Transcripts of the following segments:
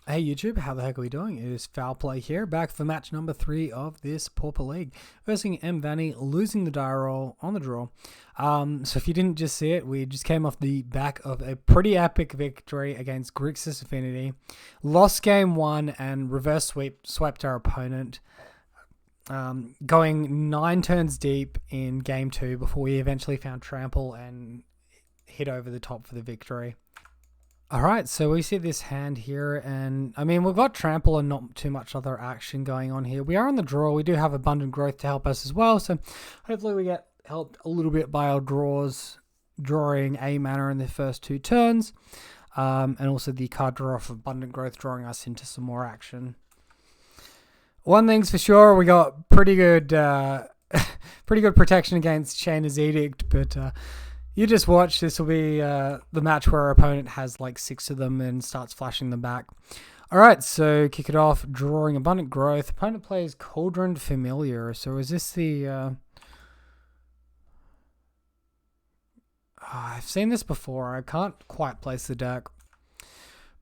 Hey YouTube, how the heck are we doing? It is Foul Play here, back for match number 3 of this Pauper League. Versing M. Vanny, losing the die roll on the draw. So if you didn't just see it, we just came off the back of a pretty epic victory against Grixis Affinity. Lost game 1 and reverse swept our opponent. Going 9 turns deep in game 2 before we eventually found Trample and hit over the top for the victory. Alright, so we see this hand here, and I mean, we've got Trample and not too much other action going on here. We are on the draw. We do have Abundant Growth to help us as well, so hopefully we get helped a little bit by our drawing a mana in the first 2 turns, and also the card draw of Abundant Growth drawing us into some more action. One thing's for sure, we got pretty good protection against Chainer's Edict, but you just watch. This will be the match where our opponent has like 6 of them and starts flashing them back. Alright, so kick it off, drawing Abundant Growth. Opponent plays Cauldron Familiar. So is this the... I've seen this before. I can't quite place the deck.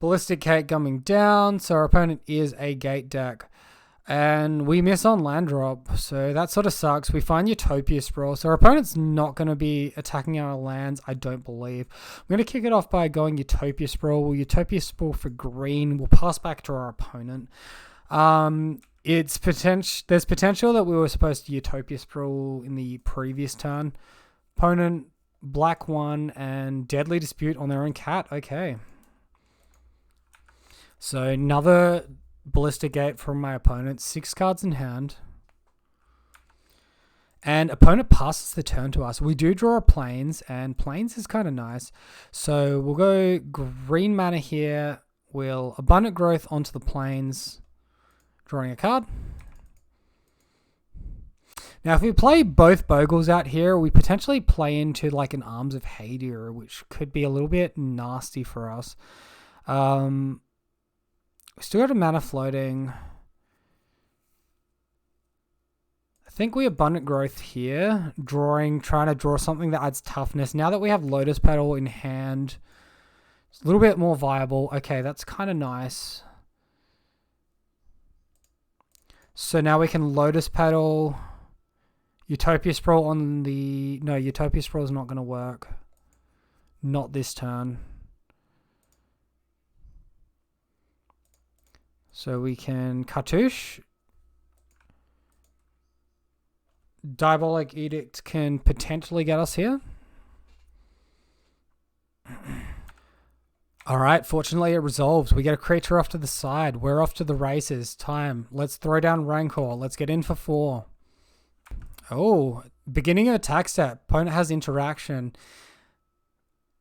Ballistic Gate coming down. So our opponent is a gate deck. And we miss on land drop, so that sort of sucks. We find Utopia Sprawl, so our opponent's not going to be attacking our lands, I don't believe. I'm going to kick it off by going Utopia Sprawl. We'll Utopia Sprawl for green. We'll pass back to our opponent. There's potential that we were supposed to Utopia Sprawl in the previous turn. Opponent, black 1, and Deadly Dispute on their own cat. Okay. So another Ballistic Gate from my opponent, 6 cards in hand. And opponent passes the turn to us. We do draw a Plains, and Plains is kind of nice. So we'll go green mana here. We'll Abundant Growth onto the Plains, drawing a card. Now, if we play both Bogles out here, we potentially play into like an Arms of Hadir, which could be a little bit nasty for us. We still got a mana floating. I think we Abundant Growth here, trying to draw something that adds toughness. Now that we have Lotus Petal in hand, it's a little bit more viable. Okay, that's kind of nice. So now we can Lotus Petal, Utopia Sprawl on the... No, Utopia Sprawl is not going to work. Not this turn. So we can Cartouche. Diabolic Edict can potentially get us here. Alright, fortunately it resolves. We get a creature off to the side. We're off to the races. Time. Let's throw down Rancor. Let's get in for 4. Oh, beginning of attack step. Opponent has interaction.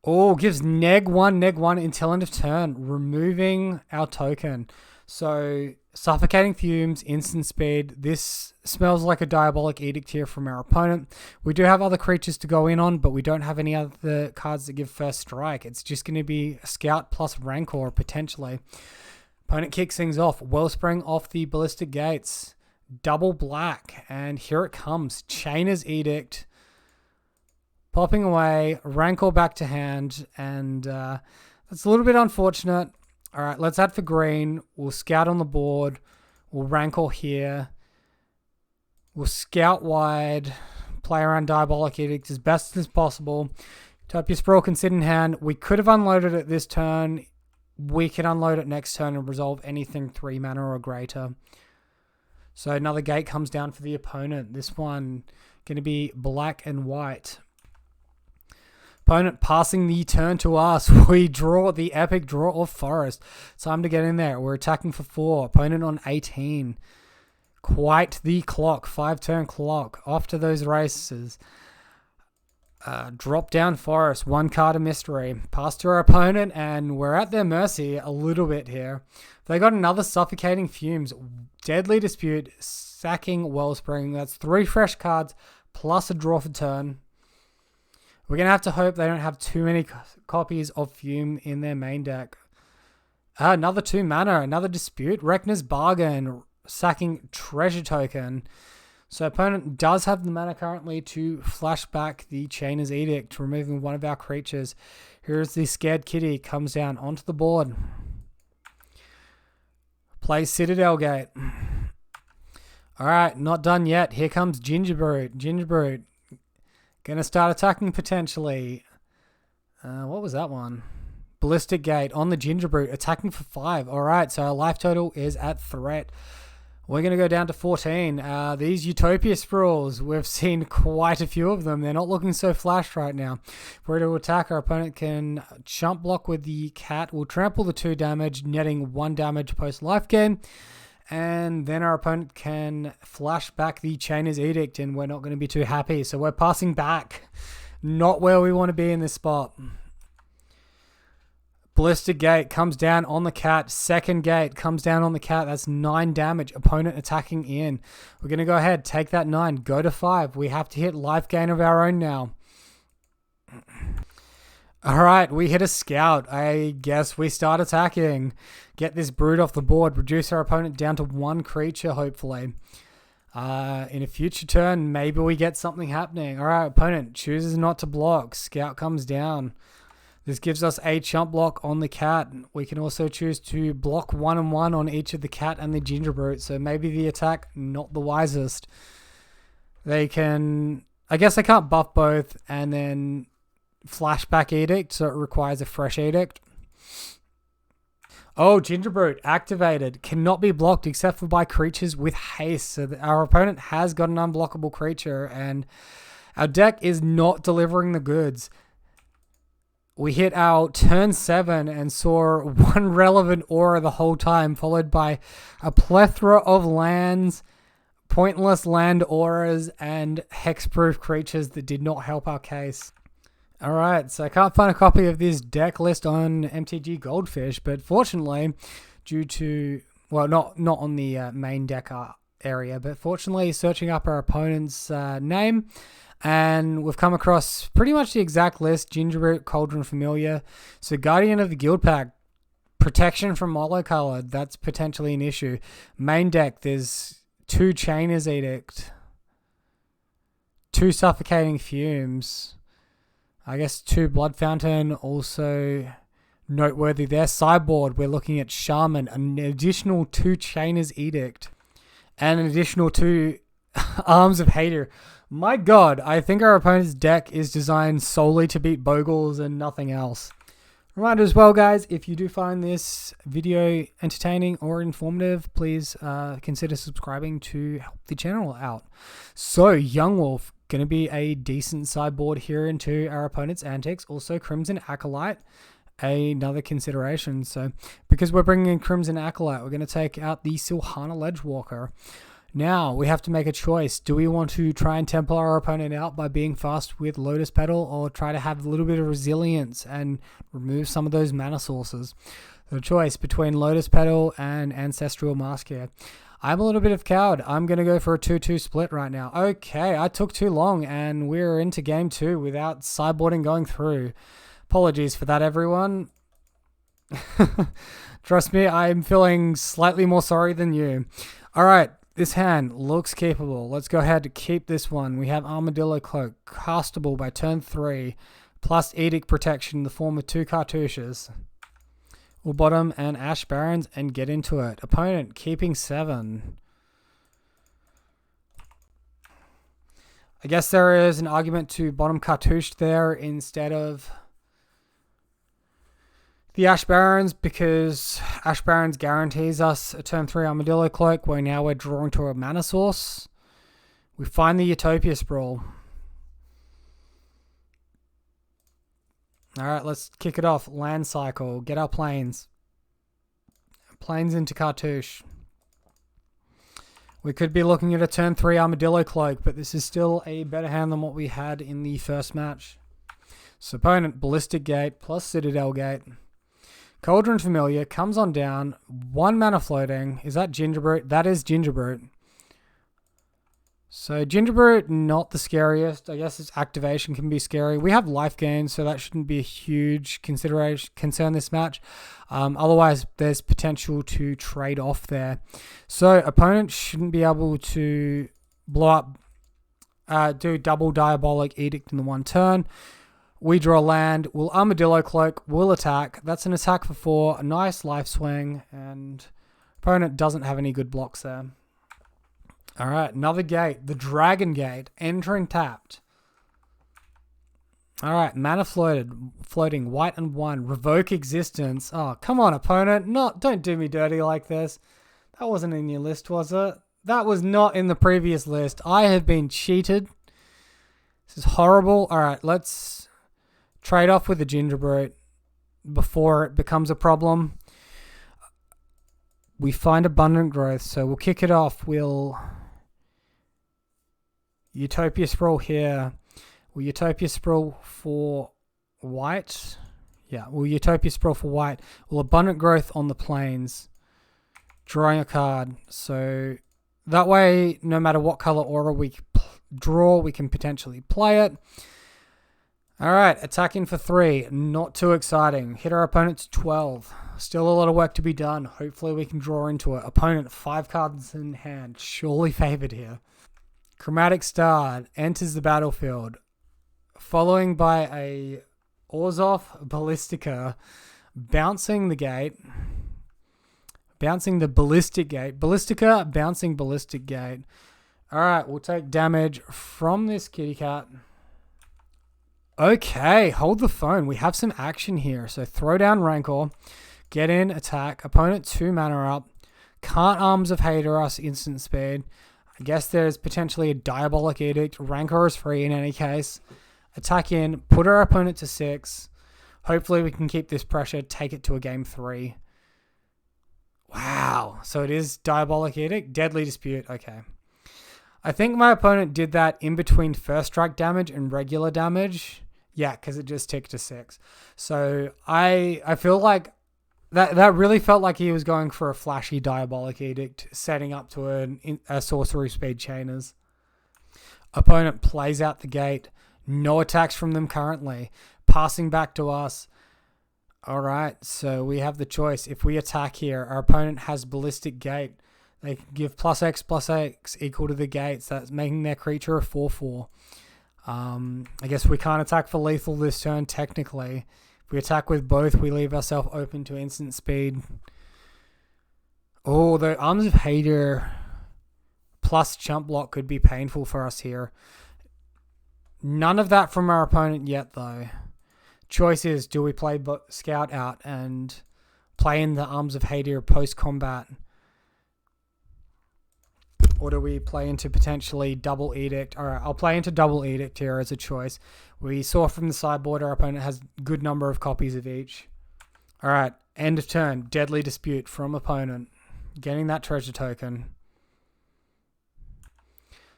Oh, gives neg1 until end of turn. Removing our token. So, Suffocating Fumes, instant speed. This smells like a Diabolic Edict here from our opponent. We do have other creatures to go in on, but we don't have any other cards that give first strike. It's just going to be Scout plus Rancor, potentially. Opponent kicks things off. Wellspring off the Ballistic Gates. Double black. And here it comes. Chainer's Edict. Popping away. Rancor back to hand. And that's a little bit unfortunate. Alright, let's add for green. We'll Scout on the board. We'll Rancor here. We'll Scout wide. Play around Diabolic Edict as best as possible. Utopia Sprawl can sit in hand. We could have unloaded it this turn. We can unload it next turn and resolve anything 3 mana or greater. So another gate comes down for the opponent. This one going to be black and white. Opponent passing the turn to us. We draw the epic draw of Forest. Time to get in there. We're attacking for 4. Opponent on 18. Quite the clock. 5-turn clock. Off to those races. Drop down Forest. 1 card of mystery. Pass to our opponent, and we're at their mercy a little bit here. They got another Suffocating Fumes. Deadly Dispute. Sacking Wellspring. That's 3 fresh cards plus a draw for turn. We're going to have to hope they don't have too many copies of Fume in their main deck. Another 2 mana, another Dispute. Reckoner's Bargain, sacking Treasure Token. So opponent does have the mana currently to flash back the Chainer's Edict, removing one of our creatures. Here's the Scared Kitty, comes down onto the board. Play Citadel Gate. All right, not done yet. Here comes Gingerbrute. Gingerbrute. Going to start attacking potentially. What was that one? Ballistic Gate on the Gingerbrute. Attacking for 5. All right, so our life total is at threat. We're going to go down to 14. These Utopia Sprawls, we've seen quite a few of them. They're not looking so flash right now. If we're to attack, our opponent can jump block with the cat. We'll trample the 2 damage, netting 1 damage post-life gain. And then our opponent can flash back the Chainer's Edict, and we're not going to be too happy. So we're passing back. Not where we want to be in this spot. Ballistic Gate comes down on the cat. Second gate comes down on the cat. That's 9 damage. Opponent attacking in. We're going to go ahead, take that 9, go to 5. We have to hit life gain of our own now. All right, we hit a scout. I guess we start attacking. Get this brood off the board. Reduce our opponent down to 1 creature, hopefully. In a future turn, maybe we get something happening. All right, opponent chooses not to block. Scout comes down. This gives us a chump block on the cat. We can also choose to block 1 and 1 on each of the cat and the Gingerbrute. So maybe the attack, not the wisest. They can... I guess they can't buff both and then... Flashback Edict, so it requires a fresh edict. Oh, Gingerbrute activated. Cannot be blocked except for by creatures with haste. So our opponent has got an unblockable creature, and our deck is not delivering the goods. We hit our turn 7 and saw 1 relevant aura the whole time, followed by a plethora of lands, pointless land auras, and hexproof creatures that did not help our case. Alright, so I can't find a copy of this deck list on MTG Goldfish, but fortunately, due to, well, not on the main deck area, but fortunately searching up our opponent's name, and we've come across pretty much the exact list: Gingerbrute, Cauldron Familiar. So Guardian of the Guild Pack, protection from monocolored, that's potentially an issue. Main deck, there's 2 Chainer's Edict, 2 Suffocating Fumes, I guess 2 Blood Fountain, also noteworthy there. Sideboard, we're looking at Shaman, an additional 2 Chainer's Edict, and an additional 2 Arms of Hater. My god, I think our opponent's deck is designed solely to beat Bogles and nothing else. Reminder as well, guys, if you do find this video entertaining or informative, please consider subscribing to help the channel out. So, Young Wolf, going to be a decent sideboard here into our opponent's antics. Also, Crimson Acolyte, another consideration. So, because we're bringing in Crimson Acolyte, we're going to take out the Silhana Ledgewalker. Now, we have to make a choice. Do we want to try and temple our opponent out by being fast with Lotus Petal, or try to have a little bit of resilience and remove some of those mana sources? The choice between Lotus Petal and Ancestral Mask here. I'm a little bit of coward. I'm going to go for a 2-2 split right now. Okay, I took too long, and we're into game 2 without sideboarding going through. Apologies for that, everyone. Trust me, I'm feeling slightly more sorry than you. All right. This hand looks capable. Let's go ahead to keep this one. We have Armadillo Cloak, castable by turn 3, plus Edict Protection in the form of 2 cartouches. We'll bottom and Ash Barrens and get into it. Opponent keeping 7. I guess there is an argument to bottom cartouche there instead of the Ash Barrens, because Ash Barrens guarantees us a turn 3 Armadillo Cloak, where now we're drawing to a mana source. We find the Utopia Sprawl. Alright, let's kick it off. Land cycle. Get our planes. Planes into cartouche. We could be looking at a turn 3 Armadillo Cloak, but this is still a better hand than what we had in the first match. So opponent, Ballistic Gate plus Citadel Gate. Cauldron Familiar comes on down. 1 mana floating. Is that Gingerbrute? That is Gingerbrute. So Gingerbrute, not the scariest. I guess its activation can be scary. We have life gain, so that shouldn't be a huge concern this match. Otherwise, there's potential to trade off there. So opponent shouldn't be able to blow up, do double Diabolic Edict in the 1 turn. We draw land. We'll Armadillo Cloak. We'll attack. That's an attack for 4. A nice life swing, and Opponent doesn't have any good blocks there. All right, another gate. The Dragon Gate. Entering tapped. All right, mana floating, white and 1. Revoke existence. Oh, come on, opponent. Don't do me dirty like this. That wasn't in your list, was it? That was not in the previous list. I have been cheated. This is horrible. All right, let's trade off with the Gingerbrute before it becomes a problem. We find abundant growth, so we'll kick it off. We'll Utopia Sprawl here. Will Utopia Sprawl for white? Yeah, will Utopia Sprawl for white. Will abundant growth on the plains. Drawing a card. So that way, no matter what color aura we draw, we can potentially play it. All right, attacking for 3. Not too exciting. Hit our opponent to 12. Still a lot of work to be done. Hopefully we can draw into it. Opponent 5 cards in hand. Surely favored here. Chromatic Star enters the battlefield. Following by a Orzhov Ballistica. Bouncing the gate. Bouncing the Ballistic Gate. Ballistica, bouncing Ballistic Gate. Alright, we'll take damage from this kitty cat. Okay, hold the phone. We have some action here. So throw down Rancor. Get in, attack. Opponent 2 mana up. Can't Arms of Hater us instant speed. I guess there's potentially a Diabolic Edict. Rancor is free in any case. Attack in, put our opponent to 6. Hopefully we can keep this pressure, take it to a game 3. Wow. So it is Diabolic Edict. Deadly Dispute. Okay. I think my opponent did that in between first strike damage and regular damage. Yeah, because it just ticked to 6. So I feel like that really felt like he was going for a flashy Diabolic Edict, setting up to a sorcery speed chainers. Opponent plays out the gate. No attacks from them currently. Passing back to us. Alright, so we have the choice. If we attack here, our opponent has Ballistic Gate. They can give +X equal to the gates. That's making their creature a 4/4. I guess we can't attack for lethal this turn, technically. If we attack with both, we leave ourselves open to instant speed. Oh, the Arms of Hater plus Chump Block could be painful for us here. None of that from our opponent yet, though. Choice is, do we play Scout out and play in the Arms of Hater post-combat? Or do we play into potentially Double Edict? Alright, I'll play into Double Edict here as a choice. We saw from the sideboard our opponent has a good number of copies of each. Alright, end of turn. Deadly Dispute from opponent. Getting that treasure token.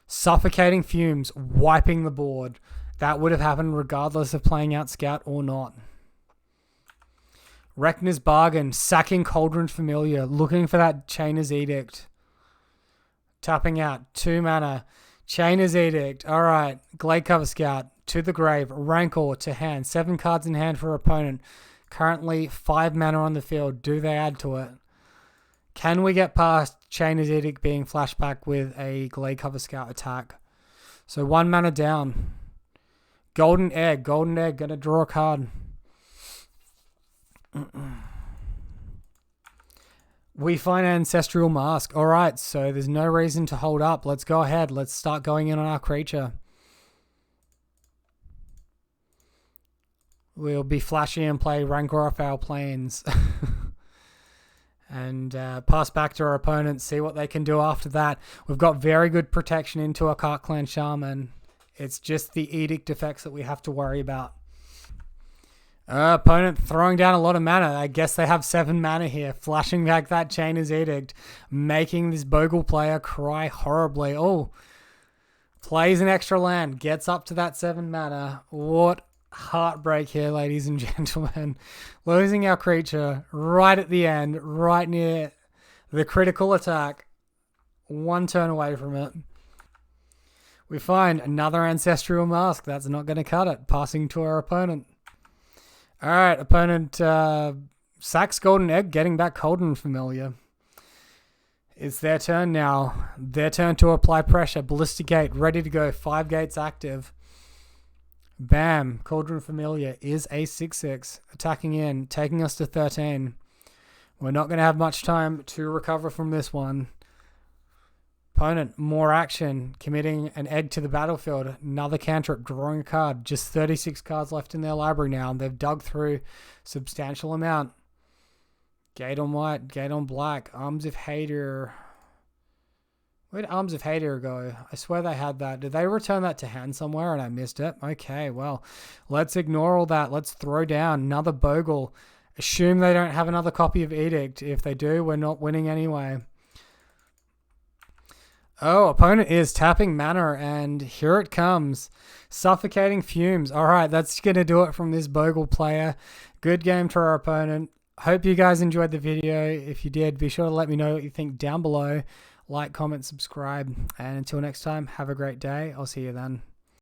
Suffocating Fumes, wiping the board. That would have happened regardless of playing out Scout or not. Rechner's Bargain, sacking Cauldron Familiar, looking for that Chainer's Edict. Tapping out, 2 mana. Chainer's Edict, alright. Gladecover Scout, to the grave. Rancor to hand, 7 cards in hand for opponent. Currently 5 mana on the field. Do they add to it? Can we get past Chainer's Edict being flashback with a Gladecover Scout attack? So 1 mana down. Golden Egg, gonna draw a card. We find Ancestral Mask. Alright, so there's no reason to hold up. Let's go ahead. Let's start going in on our creature. We'll be flashy and play Rancor off our plains. And pass back to our opponents, see what they can do after that. We've got very good protection into our Cart Clan Shaman. It's just the Edict effects that we have to worry about. Opponent throwing down a lot of mana. I guess they have 7 mana here. Flashing back that Chainer's Edict. Making this Bogle player cry horribly. Oh, plays an extra land. Gets up to that 7 mana. What heartbreak here, ladies and gentlemen. Losing our creature right at the end. Right near the critical attack. 1 turn away from it. We find another Ancestral Mask. That's not going to cut it. Passing to our opponent. Alright, opponent sacks Golden Egg, getting back Cauldron Familiar. It's their turn now. Their turn to apply pressure. Ballistic Gate, ready to go. 5 gates active. Bam. Cauldron Familiar is a 6/6. Attacking in, taking us to 13. We're not going to have much time to recover from this one. Opponent, more action, committing an egg to the battlefield. Another cantrip, drawing a card. Just 36 cards left in their library now. They've dug through substantial amount. Gate on white, gate on black. Arms of Hadir. Where'd Arms of Hadir go? I swear they had that. Did they return that to hand somewhere and I missed it? Okay, well, let's ignore all that. Let's throw down another Bogle. Assume they don't have another copy of Edict. If they do, we're not winning anyway. Oh, opponent is tapping mana, and here it comes. Suffocating Fumes. All right, that's going to do it from this Bogle player. Good game to our opponent. Hope you guys enjoyed the video. If you did, be sure to let me know what you think down below. Like, comment, subscribe, and until next time, have a great day. I'll see you then.